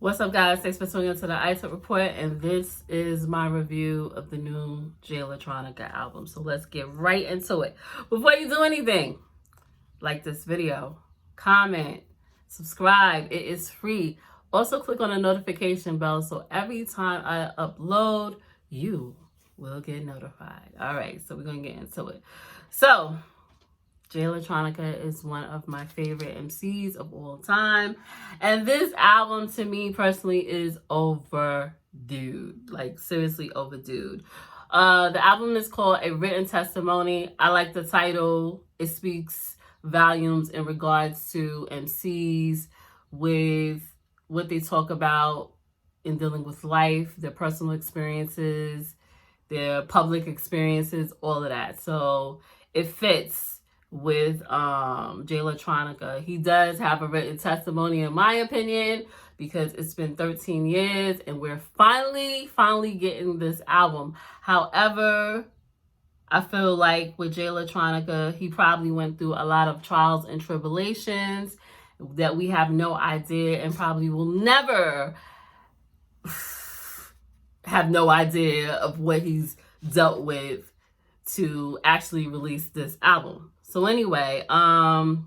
What's up, guys? Thanks for tuning into the iTunes Report, and this is my review of the new Electronica album. So let's get right into it. Before you do anything, like this video, comment, subscribe. It is free. Also, click on the notification bell so every time I upload, you will get notified. All right, so we're going to get into it. So, Electronica is one of my favorite MCs of all time. And this album, to me personally, is overdue. Like, seriously overdue. The album is called A Written Testimony. I like the title. It speaks volumes in regards to MCs with what they talk about in dealing with life, their personal experiences, their public experiences, all of that. So it fits with Electronica. He does have a written testimony, in my opinion, because it's been 13 years and we're finally getting this album. However, I feel like with Electronica, he probably went through a lot of trials and tribulations that we have no idea and probably will never have no idea of what he's dealt with to actually release this album. So anyway, the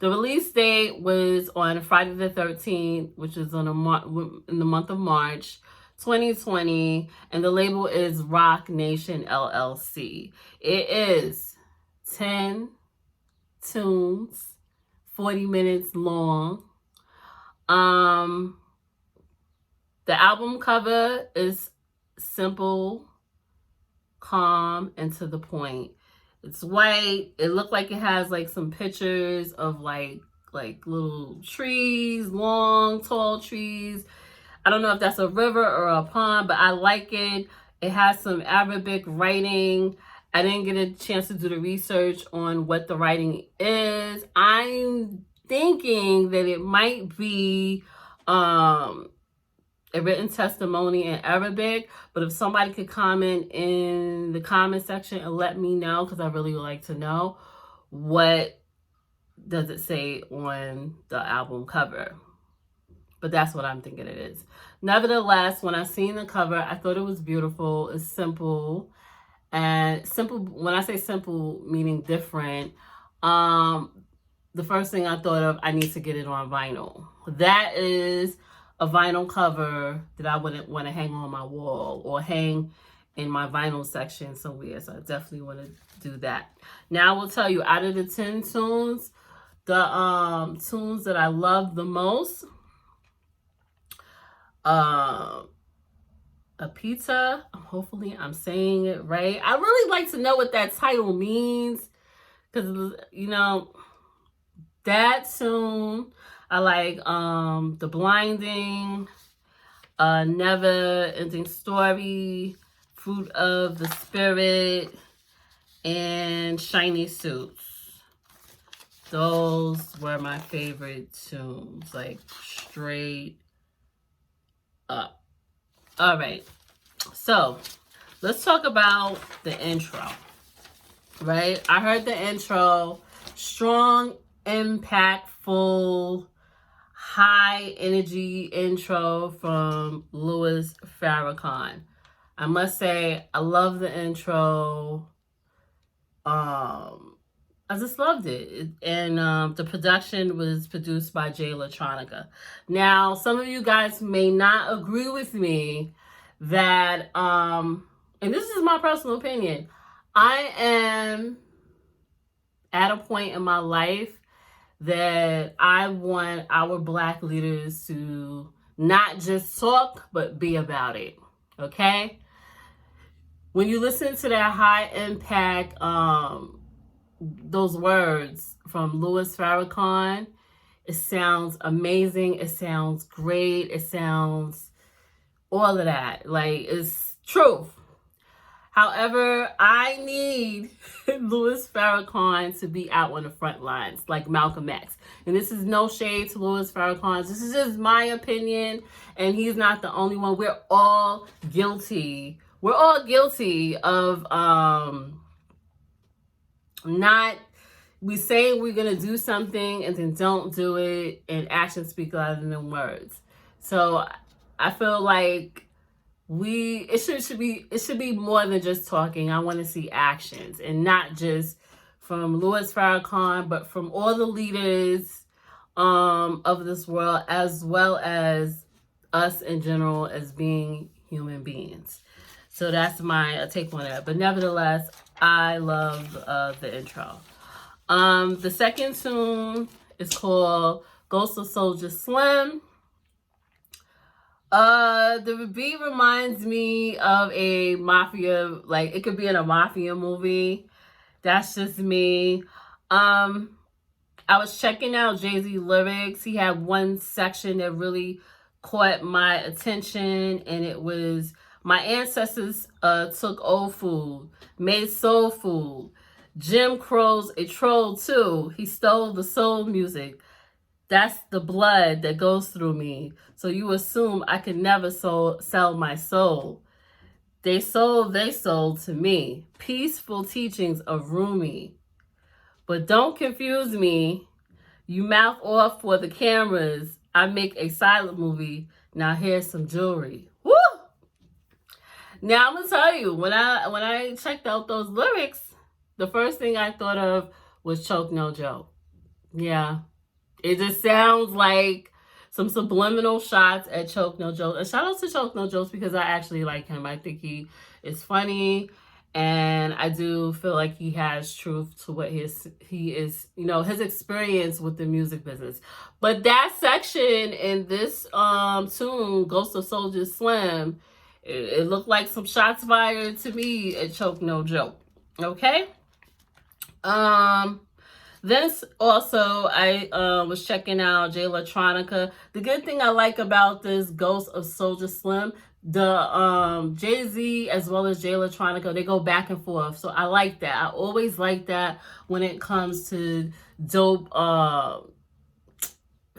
release date was on Friday the 13th, which is on in the month of March 2020, and the label is Rock Nation LLC. It is 10 tunes, 40 minutes long. The album cover is simple, calm, and to the point. It's white. It looked like it has like some pictures of like little trees, long, tall trees. I don't know if that's a river or a pond, but I like it. It has some Arabic writing. I didn't get a chance to do the research on what the writing is. I'm thinking that it might be a written testimony in Arabic, but if somebody could comment in the comment section and let me know, because I really would like to know, what does it say on the album cover? But that's what I'm thinking it is. Nevertheless, when I seen the cover, I thought it was beautiful. It's simple. And simple, when I say simple, meaning different, the first thing I thought of, I need to get it on vinyl. That is a vinyl cover that I wouldn't want to hang on my wall or hang in my vinyl section somewhere. So I definitely want to do that. Now I will tell you, out of the 10 tunes, the tunes that I love the most, Apita, hopefully I'm saying it right. I really like to know what that title means, because, you know, that tune, I like The Blinding, Never Ending Story, Fruit of the Spirit, and Shiny Suits. Those were my favorite tunes, like straight up. All right, so let's talk about the intro, right? I heard the intro, strong, impactful, high energy intro from Louis Farrakhan. I must say, I love the intro. I just loved it. And the production was produced by Electronica. Now, some of you guys may not agree with me that, and this is my personal opinion, I am at a point in my life that I want our Black leaders to not just talk, but be about it, okay? When you listen to that high impact, those words from Louis Farrakhan, it sounds amazing, it sounds great, it sounds all of that. Like, it's truth. However, I need Louis Farrakhan to be out on the front lines, like Malcolm X. And this is no shade to Louis Farrakhan. This is just my opinion, and he's not the only one. We're all guilty. We're all guilty of we say we're going to do something and then don't do it, and actions speak louder than words. So I feel like it should be more than just talking. I want to see actions, and not just from Louis Farrakhan, but from all the leaders of this world, as well as us in general as being human beings. So that's my take on that. But nevertheless, I love the intro. The second tune is called Ghost of Soldier Slim. The beat reminds me of a mafia, like it could be in a mafia movie. That's just me. I was checking out Jay-Z lyrics. He had one section that really caught my attention, and it was, my ancestors took old food, made soul food. Jim Crow's a troll too. He stole the soul music. That's the blood that goes through me. So you assume I could never sell my soul. They sold to me. Peaceful teachings of Rumi. But don't confuse me. You mouth off for the cameras. I make a silent movie. Now here's some jewelry. Woo! Now I'm gonna tell you, when I checked out those lyrics, the first thing I thought of was Choke No Joke. Yeah. It just sounds like some subliminal shots at Choke No Joke. And shout out to Choke No Jokes, because I actually like him. I think he is funny. And I do feel like he has truth to what he is, you know, his experience with the music business. But that section in this tune, Ghost of Soldier Slim, it looked like some shots fired to me at Choke No Joke. Okay? This also, I was checking out Jay Electronica. The good thing I like about this Ghost of Soldier Slim, the Jay-Z as well as Jay Electronica, they go back and forth. So I like that. I always like that when it comes to dope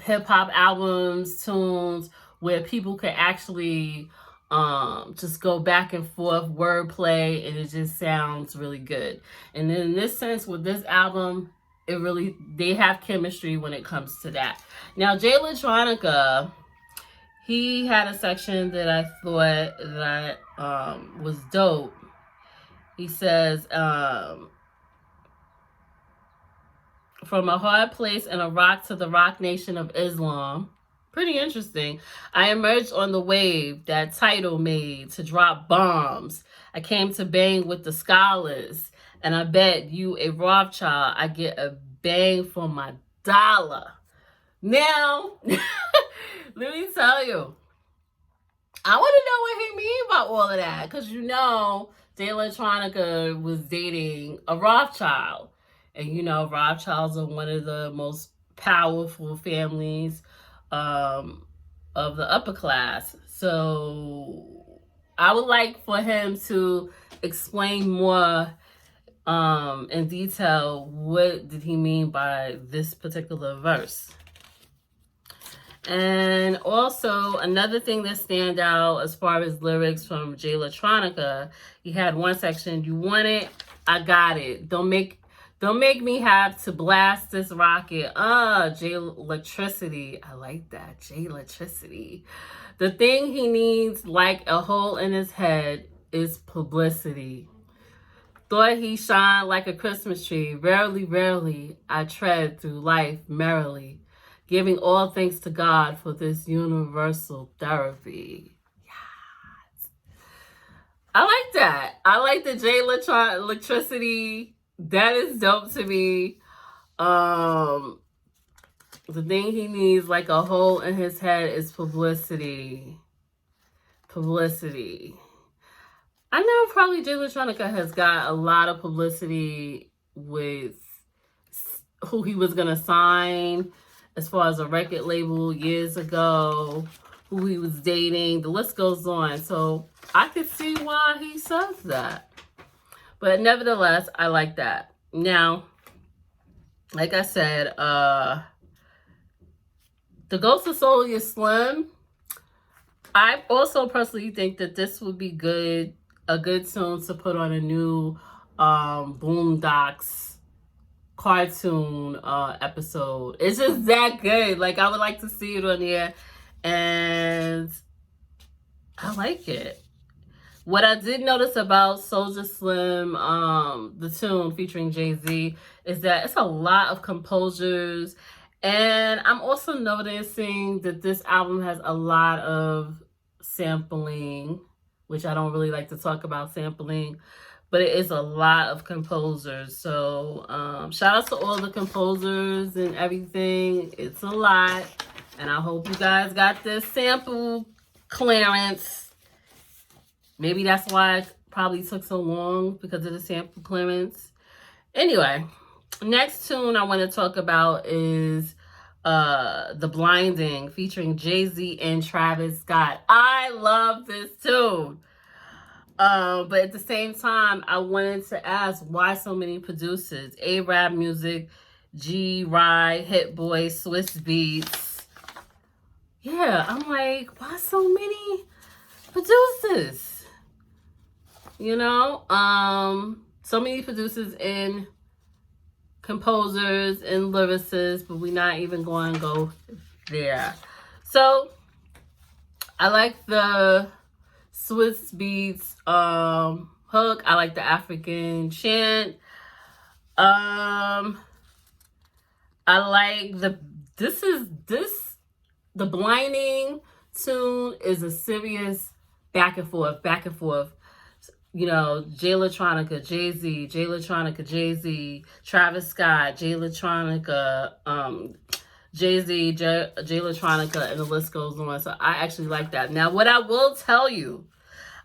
hip-hop albums, tunes, where people can actually just go back and forth, wordplay, and it just sounds really good. And in this sense, with this album, they have chemistry when it comes to that. Now, Jay Electronica, he had a section that I thought that was dope. He says, from a hard place in Iraq to the rock nation of Islam. Pretty interesting. I emerged on the wave that title made to drop bombs. I came to bang with the scholars. And I bet you a Rothschild, I get a bang for my dollar. Now, let me tell you, I want to know what he mean by all of that. Because you know, Jay Electronica was dating a Rothschild. And you know, Rothschilds are one of the most powerful families of the upper class. So I would like for him to explain more in detail what did he mean by this particular verse. And also another thing that stand out as far as lyrics from Jay Electronica, he had one section, you want it, I got it. Don't make me have to blast this rocket. Jay Electricity. I like that. Jay Electricity. The thing he needs, like a hole in his head, is publicity. Thought he shined like a Christmas tree. Rarely, rarely, I tread through life merrily, giving all thanks to God for this universal therapy. Yes. I like that. I like the Jay Electricity. That is dope to me. The thing he needs, like a hole in his head, is publicity. Publicity. I know probably Jay Electronica has got a lot of publicity with who he was going to sign as far as a record label years ago, who he was dating. The list goes on. So I could see why he says that. But nevertheless, I like that. Now, like I said, the Ghost of Soldier Slim, I also personally think that this would be a good tune to put on a new Boondocks cartoon episode. It's just that good. Like, I would like to see it on there and I like it. What I did notice about Soulja Slim, the tune featuring Jay-Z, is that it's a lot of composers. And I'm also noticing that this album has a lot of sampling, which I don't really like to talk about sampling, but it is a lot of composers. So shout out to all the composers and everything. It's a lot. And I hope you guys got this sample clearance. Maybe that's why it probably took so long, because of the sample clearance. Anyway, next tune I want to talk about is The Blinding featuring Jay-Z and Travis Scott. I love this tune. But at the same time, I wanted to ask, why so many producers? A-Rap Music, G-Ride, Hit Boy, Swiss Beats. Yeah, I'm like, why so many producers? You know, so many producers and composers and lyricists, but we're not even going to go there. So I like the Swiss Beats hook. I like the African chant. I like the Blinding tune is a serious back and forth. You know, Electronica, Jay-Z, Electronica, Jay-Z, Travis Scott, Electronica, Jay-Z, Electronica, and the list goes on. So I actually like that. Now, what I will tell you,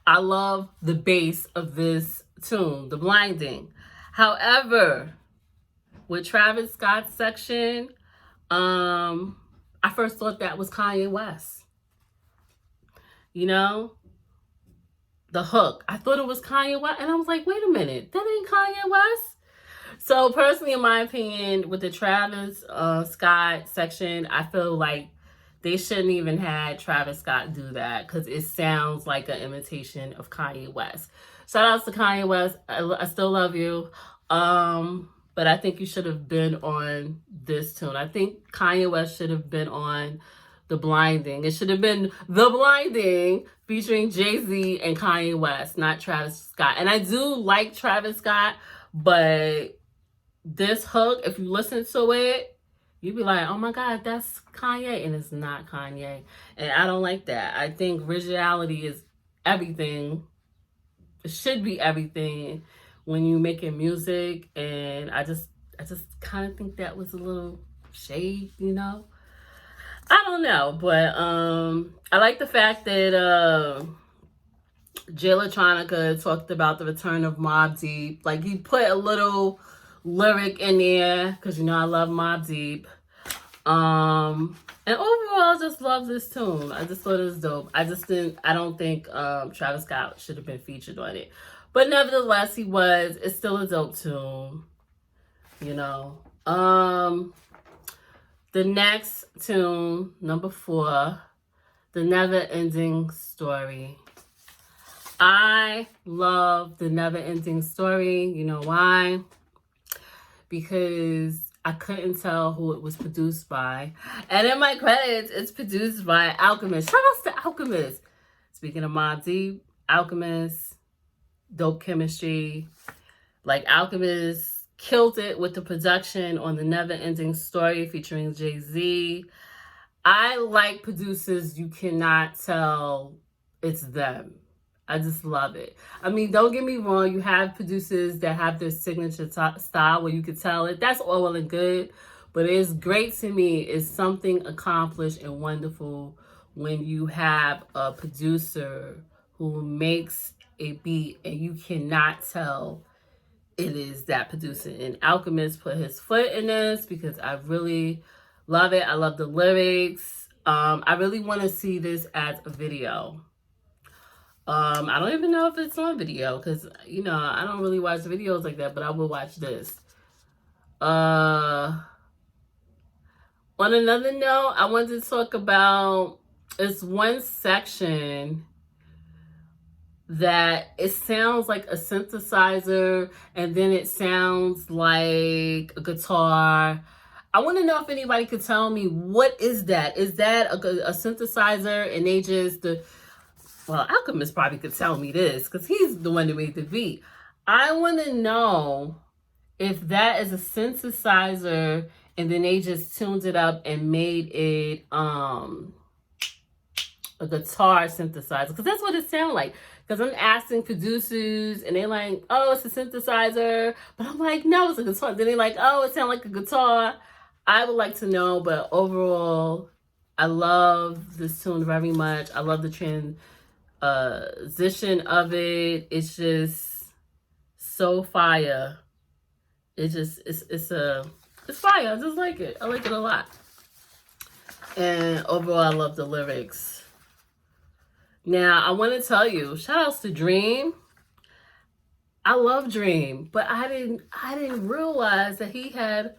I love the bass of this tune, The Blinding. However, with Travis Scott's section, I first thought that was Kanye West. You know? The hook. I thought it was Kanye West, and I was like, wait a minute, that ain't Kanye West. So personally, in my opinion, with the Travis Scott section, I feel like they shouldn't even had Travis Scott do that, because it sounds like an imitation of Kanye West. Shout outs to Kanye West. I still love you. But I think you should have been on this tune. I think Kanye West should have been on The Blinding. It should have been The Blinding featuring Jay-Z and Kanye West, not Travis Scott. And I do like Travis Scott, but this hook, if you listen to it, you'd be like, oh my God, that's Kanye. And it's not Kanye. And I don't like that. I think originality is everything. It should be everything when you making music. And I just kind of think that was a little shade, you know? I don't know, but I like the fact that Electronica talked about the return of Mobb Deep. Like, he put a little lyric in there, because you know I love Mobb Deep. And overall, I just love this tune. I just thought it was dope. I don't think Travis Scott should have been featured on it. But nevertheless, he was. It's still a dope tune, you know. The next tune, number 4, The Never Ending Story. I love The Never Ending Story. You know why? Because I couldn't tell who it was produced by. And in my credits, it's produced by Alchemist. Shout out to Alchemist. Speaking of Mobb Deep, Alchemist, dope chemistry. Like, Alchemist killed it with the production on The Never Ending Story featuring Jay-Z. I like producers you cannot tell it's them. I just love it. I mean, don't get me wrong. You have producers that have their signature style where you can tell it. That's all well and good. But it's great to me. It's something accomplished and wonderful when you have a producer who makes a beat and you cannot tell it is that producer. And Alchemist put his foot in this, because I really love it. I love the lyrics. I really want to see this as a video. I don't even know if it's on video, because, you know, I don't really watch videos like that, but I will watch this. On another note, I wanted to talk about this one section that it sounds like a synthesizer, and then it sounds like a guitar. I want to know if anybody could tell me, what is that? Is that a synthesizer and they just, well, Alchemist probably could tell me this because he's the one that made the beat. I want to know if that is a synthesizer and then they just tuned it up and made it a guitar synthesizer, because that's what it sounds like. Because I'm asking producers and they're like, oh, it's a synthesizer, but I'm like, no, it's a guitar. Then they're like, oh, it sounds like a guitar. I would like to know, but overall, I love this tune very much. I love the transition of it. It's just so fire. It's fire. I just like it. I like it a lot. And overall, I love the lyrics. Now, I want to tell you, shout outs to Dream. I love Dream, but I didn't realize that he had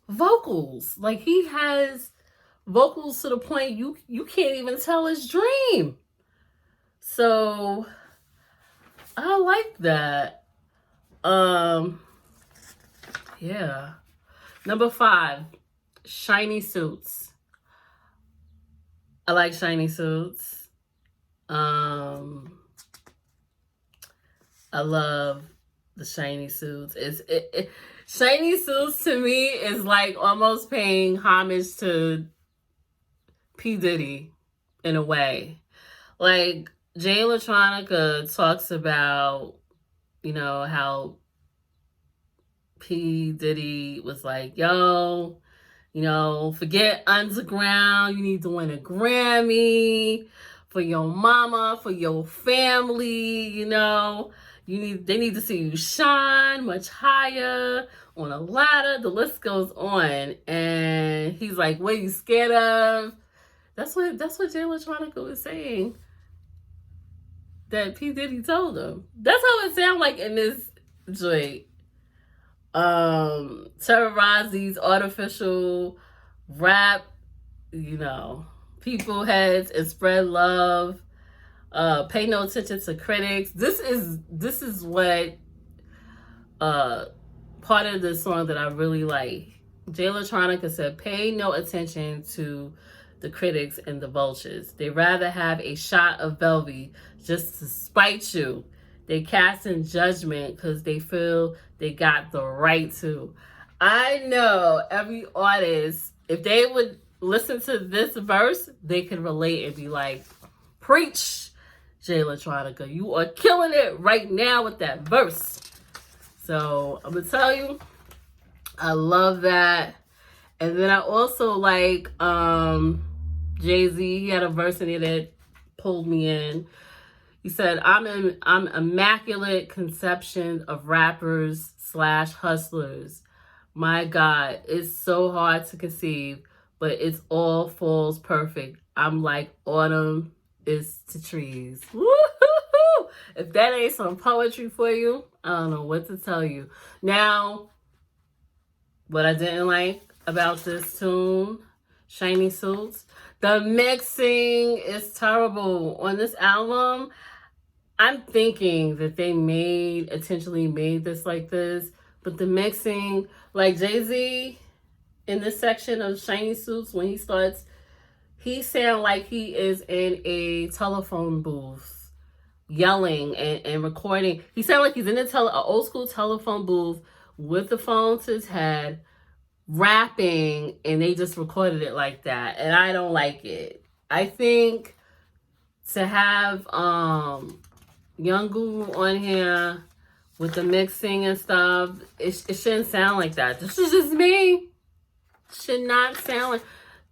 vocals. Like, he has vocals to the point you can't even tell it's Dream. So I like that. Yeah. Number 5, shiny suits. I like shiny suits. I love the shiny suits. Shiny suits to me is like almost paying homage to P. Diddy in a way. Like, Jay Electronica talks about, you know, how P. Diddy was like, yo, you know, forget underground. You need to win a Grammy for your mama, for your family, you know. They need to see you shine much higher on a ladder. The list goes on. And he's like, what are you scared of? That's what Jay Electronica was saying. That P. Diddy told him. That's how it sounds like in this joint. Terrorize these artificial rap, you know, people heads and spread love. Pay no attention to critics. This is what part of the song that I really like. Jay Electronica said, pay no attention to the critics and the vultures. They rather have a shot of Velvy just to spite you. They cast in judgment because they feel they got the right to. I know every artist, if they would listen to this verse, they could relate and be like, preach, Jay Electronica. You are killing it right now with that verse. So I'm going to tell you, I love that. And then I also like Jay-Z. He had a verse in it that pulled me in. He said, I'm immaculate conception of rappers / hustlers. My God, it's so hard to conceive, but it's all falls perfect. I'm like autumn is to trees. Woo-hoo-hoo! If that ain't some poetry for you, I don't know what to tell you. Now, what I didn't like about this tune, Shiny Suits, the mixing is terrible on this album. I'm thinking that they intentionally made this like this, but the mixing, like Jay-Z in this section of Shiny Suits, when he starts, he sounds like he is in a telephone booth yelling and recording. He sounds like he's in an old school telephone booth with the phone to his head, rapping, and they just recorded it like that. And I don't like it. I think to have Young Guru on here with the mixing and stuff, it shouldn't sound like that. This is just me. Should not sound like.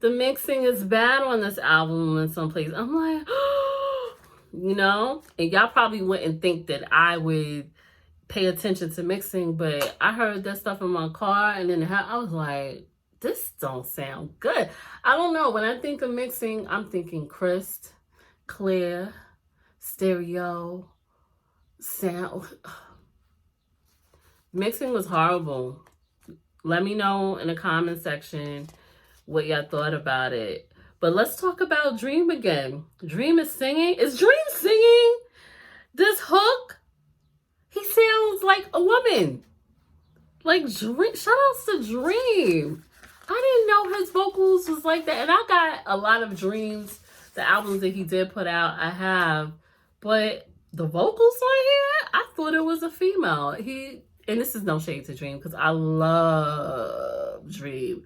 The mixing is bad on this album in some places. I'm like, you know, and y'all probably wouldn't think that I would pay attention to mixing, but I heard that stuff in my car, and then I was like, this don't sound good. I don't know. When I think of mixing, I'm thinking crisp, clear, stereo, sound. Mixing was horrible. Let me know in the comment section what y'all thought about it. But let's talk about Dream again. Dream is singing. Is Dream singing this hook? He sounds like a woman. Like Dream. Shout outs to Dream. I didn't know his vocals was like that. And I got a lot of Dreams, the albums that he did put out, I have. But the vocals on here, I thought it was a female. And this is no shade to Dream, because I love Dream.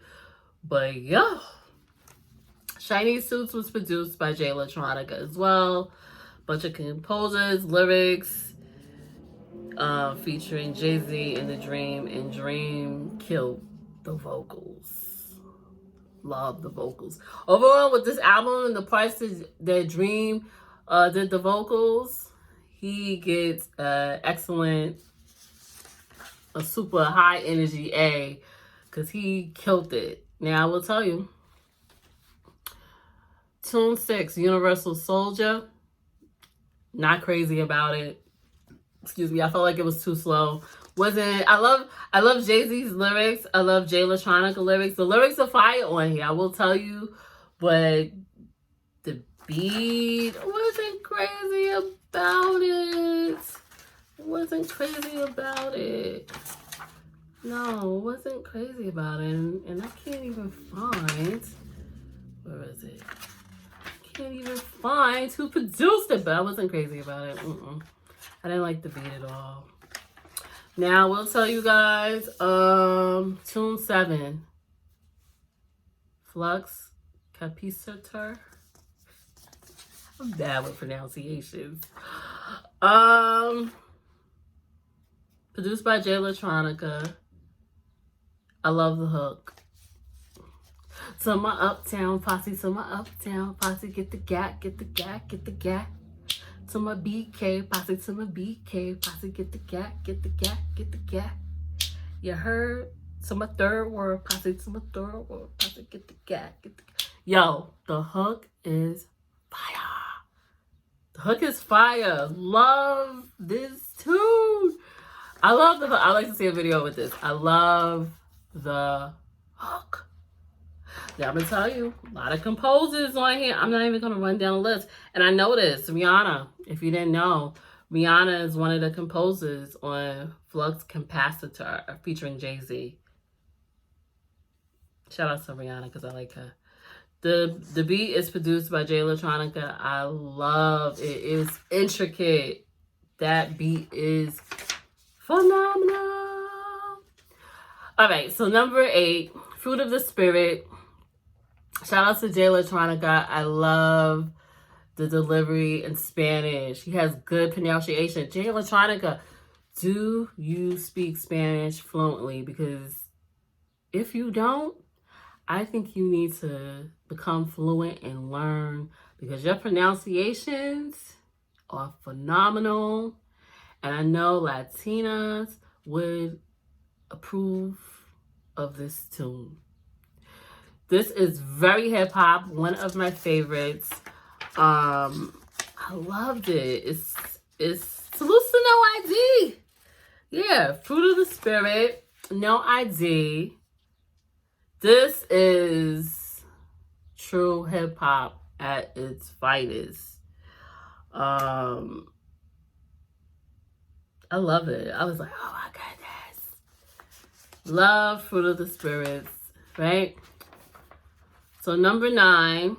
But yo, Shiny Suits was produced by Jay Electronica as well. Bunch of composers, lyrics, featuring Jay-Z in the Dream, and Dream killed the vocals. Love the vocals. Overall, with this album and the parts that Dream did the vocals, he gets excellent, a super high energy A, because he killed it. Now, I will tell you, Tune 6, Universal Soldier, not crazy about it. Excuse me, I felt like it was too slow. I love Jay-Z's lyrics. I love Jay Electronica lyrics. The lyrics are fire on here, I will tell you. But the beat wasn't crazy about it. Wasn't crazy about it. No, wasn't crazy about it. And I can't even find, where is it? I can't even find who produced it, but I wasn't crazy about it. I didn't like the beat at all. Now, we'll tell you guys, Tune 7, Flux Capacitor. I'm bad with pronunciations. Produced by Jay Electronica. I love the hook. To my uptown posse, get the gat, get the gat, get the gat. To my BK posse, get the gat, get the gat, get the gat. You heard? To my third word posse, get the gat, get the gat. Yo, the hook is fire. The hook is fire. Love this tune. I love the hook. I like to see a video with this. I love the hook. Now, I'm going to tell you, a lot of composers on here. I'm not even going to run down a list. And I noticed Rihanna, if you didn't know, Rihanna is one of the composers on Flux Capacitor featuring Jay-Z. Shout out to Rihanna because I like her. The beat is produced by Jay Electronica. I love it. It's intricate. That beat is phenomenal. All right, so number 8, Fruit of the Spirit. Shout out to Jay Electronica. I love the delivery in Spanish. He has good pronunciation. Jay Electronica, do you speak Spanish fluently? Because if you don't, I think you need to become fluent and learn, because your pronunciations are phenomenal. And I know Latinas would approve of this tune. This is very hip hop, one of my favorites. I loved it. It's Salute to No ID. Yeah, Fruit of the Spirit, No ID. This is true hip hop at its finest. I love it. I was like, oh my goodness. Love Fruit of the Spirits, right? So number 9,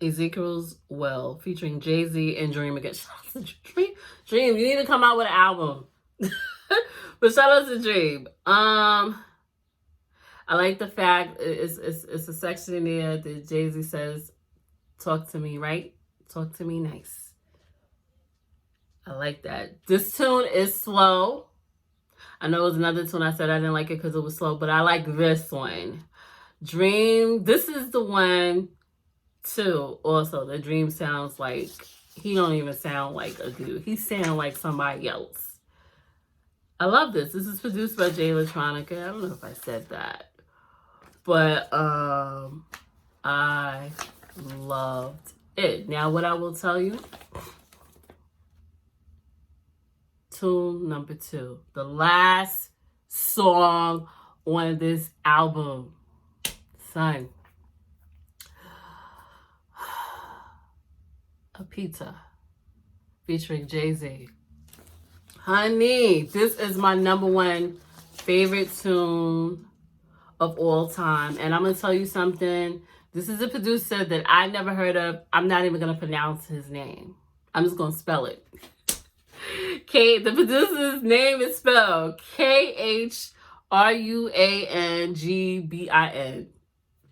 Ezekiel's Well, featuring Jay-Z and Dream again. Shout out to Dream, you need to come out with an album. But shout out to Dream. I like the fact it's a section in there that Jay-Z says, talk to me, right? Talk to me nice. I like that. This tune is slow. I know it was another tune I said I didn't like it because it was slow, but I like this one. Dream, this is the one too. Also, the Dream sounds like, he don't even sound like a dude. He sounds like somebody else. I love this. This is produced by Jay Electronica. I don't know if I said that. But I loved it. Now, what I will tell you, tune number 2, the last song on this album, son, A Pizza, featuring Jay-Z. Honey, this is my number 1 favorite tune of all time. And I'm going to tell you something. This is a producer that I never heard of. I'm not even going to pronounce his name. I'm just going to spell it. The producer's name is spelled Khrungbin.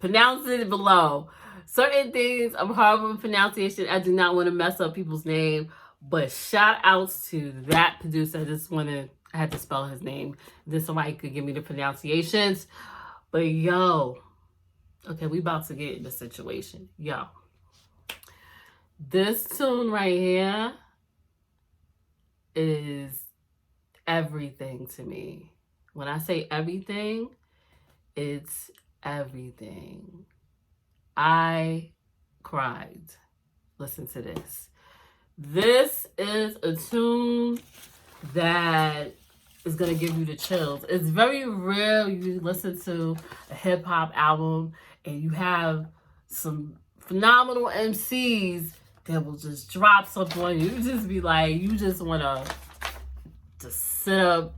Pronounce it below. Certain things I'm horrible with pronunciation. I do not want to mess up people's name. But shout outs to that producer. I had to spell his name. Then somebody could give me the pronunciations. But yo, okay, we about to get in the situation. Yo, this tune right here is everything to me. When I say everything, it's everything. I cried. Listen to this. This is a tune that is going to give you the chills. It's very rare you listen to a hip hop album and you have some phenomenal MCs that will just drop something on you. You just be like, you just want to just sit up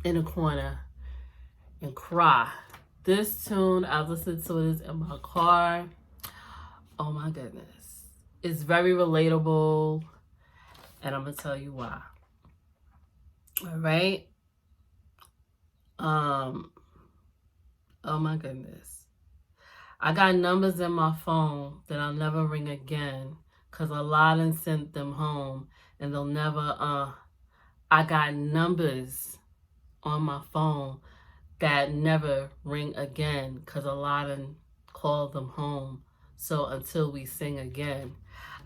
in a corner and cry. This tune, I listened to this in my car. Oh my goodness. It's very relatable. And I'm going to tell you why. All right. Oh my goodness. I got numbers in my phone that I'll never ring again because Aladdin sent them home and they'll never, I got numbers on my phone that never ring again because Aladdin called them home. So until we sing again.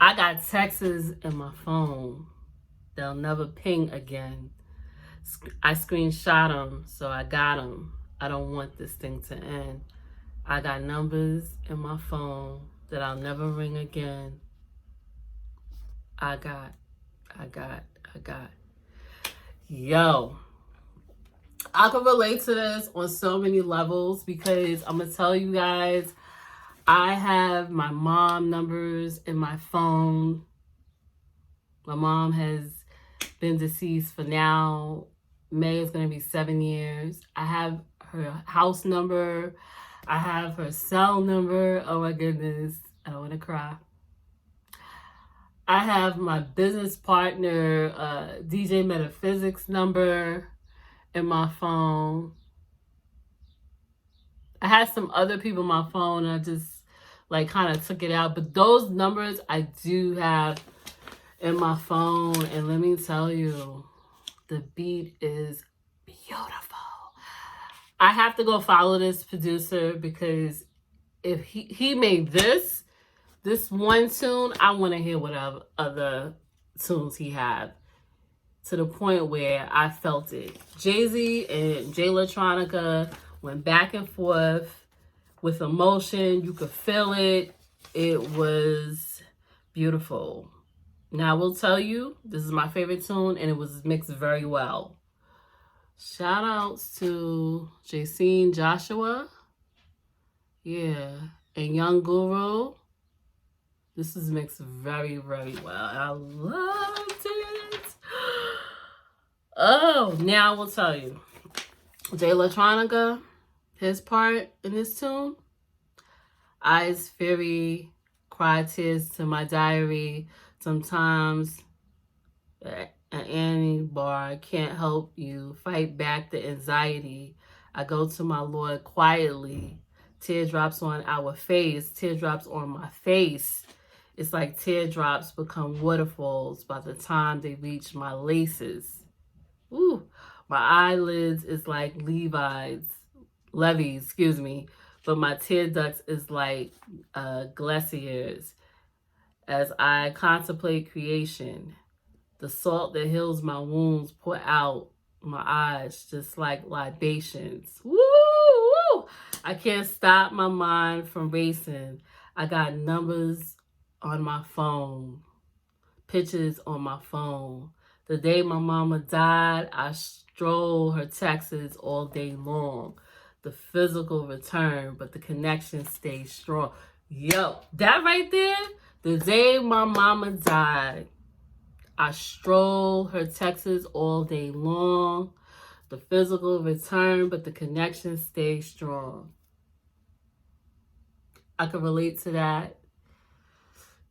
I got texts in my phone. They'll never ping again. I screenshot them, so I got them. I don't want this thing to end. I got numbers in my phone that I'll never ring again. I got. Yo. I can relate to this on so many levels because I'm going to tell you guys, I have my mom numbers in my phone. My mom has been deceased for now. May is going to be 7 years. I have her house number. I have her cell number. Oh my goodness. I don't want to cry. I have my business partner, DJ Metaphysics number in my phone. I had some other people in my phone. I just kind of took it out. But those numbers I do have in my phone. And let me tell you, the beat is beautiful. I have to go follow this producer because if he made this one tune, I want to hear what other tunes he had. To the point where I felt it. Jay-Z and Electronica went back and forth with emotion. You could feel it. It was beautiful. Now, I will tell you, this is my favorite tune, and it was mixed very well. Shout outs to Jacine Joshua. Yeah. And Young Guru. This is mixed very, very well. I loved it. Oh, now I will tell you. Jay Electronica, his part in this tune. Eyes Fury, cry tears to my diary. Sometimes an Annie bar can't help you. Fight back the anxiety. I go to my Lord quietly. Teardrops on our face. Teardrops on my face. It's like teardrops become waterfalls by the time they reach my laces. Ooh, my eyelids is like levies, but my tear ducts is like glaciers. As I contemplate creation, the salt that heals my wounds pour out my eyes just like libations. Woo! Woo! I can't stop my mind from racing. I got numbers on my phone, pictures on my phone. The day my mama died, I strolled her texts all day long. The physical return, but the connection stays strong. Yo, that right there, the day my mama died, I strolled her texts all day long. The physical return, but the connection stays strong. I can relate to that.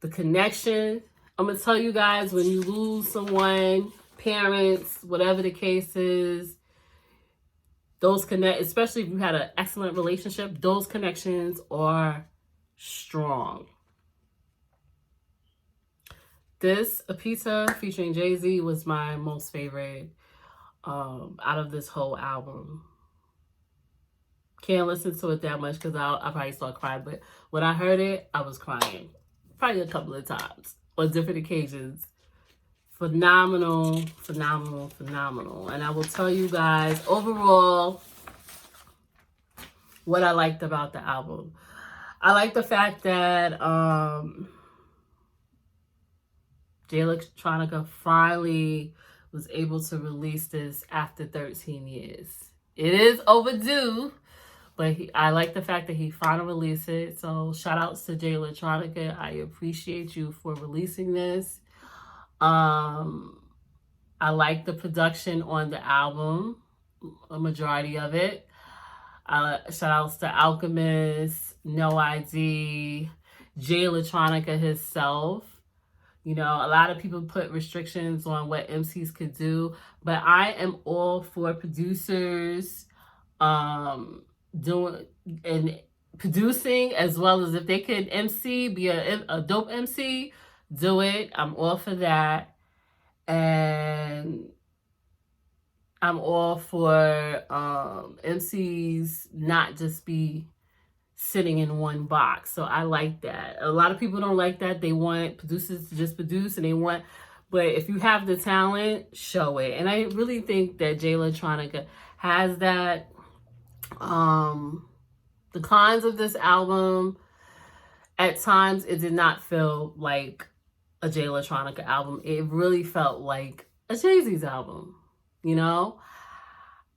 The connection. I'm going to tell you guys, when you lose someone, parents, whatever the case is, those connect, especially if you had an excellent relationship, those connections are strong. This, A Pizza featuring Jay-Z, was my most favorite out of this whole album. Can't listen to it that much because I probably start crying. But when I heard it, I was crying. Probably a couple of times on different occasions. Phenomenal, phenomenal, phenomenal. And I will tell you guys, overall, what I liked about the album. I like the fact that Jay Electronica finally was able to release this after 13 years. It is overdue, but I like the fact that he finally released it. So shout outs to Jay Electronica. I appreciate you for releasing this. I like the production on the album, a majority of it. Shout outs to Alchemist, No ID, Jay Electronica himself. You know, a lot of people put restrictions on what MCs could do, but I am all for producers doing and producing, as well as if they could MC, be a dope MC, do it. I'm all for that. And I'm all for MCs not just be sitting in one box. So I like that. A lot of people don't like that. They want producers to just produce, and they want, but if you have the talent, show it. And I really think that Jay Electronica has that. The cons of this album, at times it did not feel like a Jay Electronica album. It really felt like a Jay-Z's album, you know?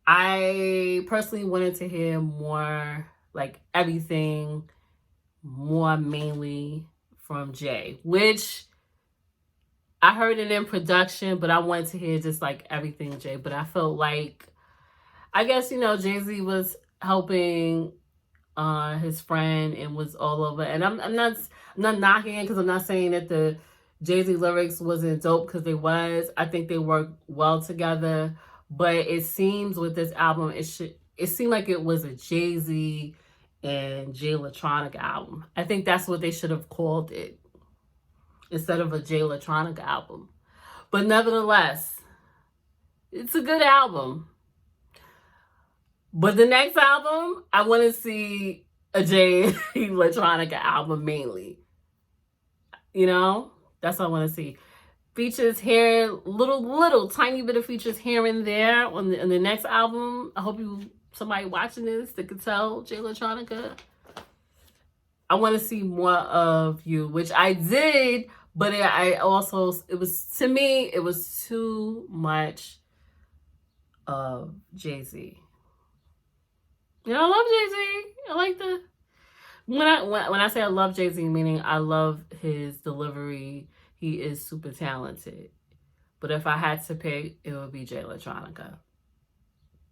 I personally wanted to hear more, like everything, more mainly from Jay, which I heard it in production, but I wanted to hear just like everything Jay. But I felt like, I guess, you know, Jay-Z was helping his friend and was all over. And I'm not knocking it, because I'm not saying that the Jay-Z lyrics wasn't dope, because they was. I think they worked well together. But it seems with this album, it seemed like it was a Jay-Z and Jay Electronica album. I think that's what they should have called it, instead of a Jay Electronica album. But nevertheless, it's a good album. But the next album, I want to see a Jay Electronica album mainly. You know? That's what I want to see. Features here, little tiny bit of features here and there on the next album. I hope somebody watching this that could tell Jay Electronica. I want to see more of you, which I did, but it was too much of Jay-Z. You know, I love Jay-Z. I like when I say I love Jay-Z, meaning I love his delivery. He is super talented. But if I had to pick, it would be Jay Electronica.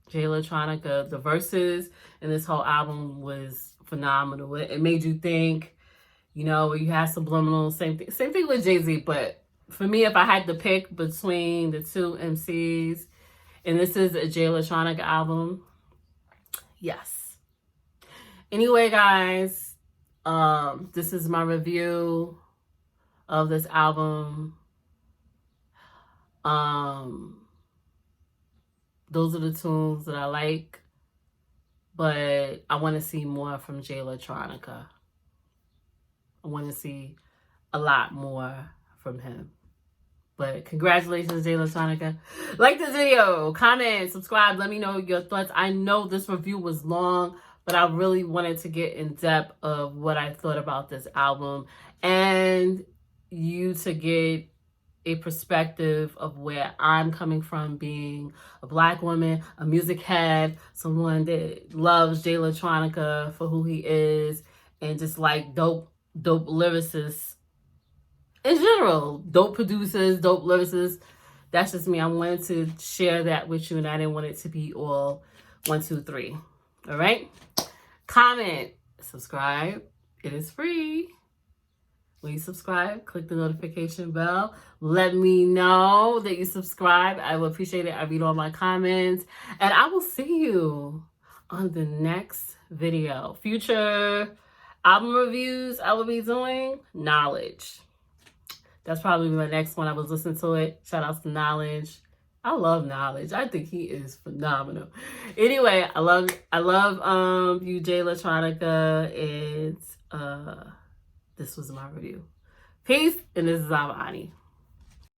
Jay Electronica, the verses in this whole album was phenomenal. It made you think, you know, you had subliminal, same thing with Jay-Z. But for me, if I had to pick between the two MCs, and this is a Jay Electronica album, yes. Anyway, guys, this is my review of this album. Those are the tunes that I like, but I want to see more from Jay Electronica. I want to see a lot more from him. But congratulations, Jay Electronica. Like this video, comment, subscribe, let me know your thoughts. I know this review was long, but I really wanted to get in depth of what I thought about this album, and you to get a perspective of where I'm coming from, being a Black woman, a music head, someone that loves Jay Electronica for who he is, and just like dope lyricists in general, dope producers, dope lyricists, That's just me. I wanted to share that with you, and I didn't want it to be all 1, 2, 3. All right? Comment, subscribe. It is free. When you subscribe, click the notification bell. Let me know that you subscribe. I will appreciate it. I read all my comments. And I will see you on the next video. Future album reviews I will be doing. Knowledge. That's probably my next one. I was listening to it. Shout outs to Knowledge. I love Knowledge. I think he is phenomenal. Anyway, I love you, J Electronica. And this was my review. Peace, and this is Ava Ani.